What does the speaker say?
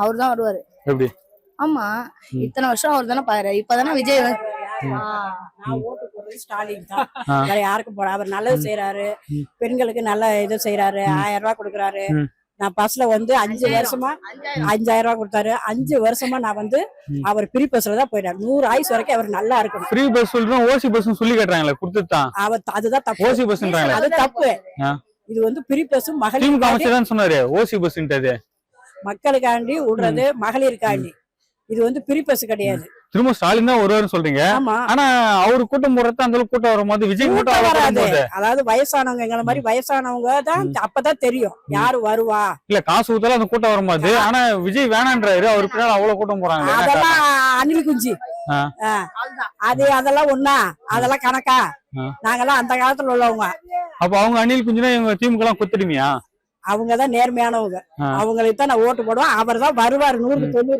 அவர் தான் வருவாரு. எப்படி? ஆமா, இத்தனை வருஷம் அவர் தானே பாரு. இப்பதானே விஜய் நான் ஓட்டு போடுறது ஸ்டாலின் தான். வேற யாருக்கும் போட. அவர் நல்லது செய்யறாரு, பெண்களுக்கு நல்ல இது செய்யறாரு. 1000 ரூபாய் கொடுக்குறாரு. நான் பஸ்ல வந்து 5 வருஷமா 5000 ரூபாய் கொடுத்தாரு. 5 வருஷமா நான் வந்து அவர் ஃப்ரீ பஸ்ல தான் போயிட்டாரு. 100 ஆயுசு வரைக்கும் அவர் நல்லா இருக்கணும். ஃப்ரீ பஸ் சொல்றோம், ஓசி பஸ் சொல்லி கட்டுறாங்களே, கொடுத்துட்டான். அவர் அதுதான் தப்பு. ஓசி பஸ்ன்றாங்களே, அது தப்பு. இது வந்து ஃப்ரீ பஸ் மகளிர் தான் சொன்னாரு. ஓசி பஸ்ன்றது மக்களுக்காண்டி விடுறது, மகளிருக்காண்டி. இது வந்து ஃப்ரீ பஸ் கிடையாது. திரும்ப ஸ்டாலின் தான் வருவாருன்னு சொல்றீங்க. ஆனா அவரு கூட்டம் போடுறது அந்த அளவுக்கு கூட்டம் வரும்போது விஜய் கூட்டம் வராது. அதாவது வயசானவங்க, எங்களை மாதிரி வயசானவங்க தான் அப்பதான் தெரியும் யாரு வருவா. இல்ல காசு ஊத்தாலும் அந்த கூட்டம் வரும்போது. ஆனா விஜய் வேணான்றாரு, அவரு பின்னால அவ்வளவு கூட்டம் போறாங்க. அதெல்லாம் அணில் குஞ்சு அதெல்லாம் ஒண்ணா, அதெல்லாம் கணக்கா. நாங்கெல்லாம் அந்த காலத்துல உள்ளவங்க. அப்ப அவங்க அணில் குஞ்சுனா இவங்க திமுக எல்லாம் குத்துடுமியா? அவங்கதான் நேர்மையானவங்க. அவங்களுக்கு தான் நான் ஓட்டு போடுவேன். அவர் தான் வருவாரு 100க்கு 90.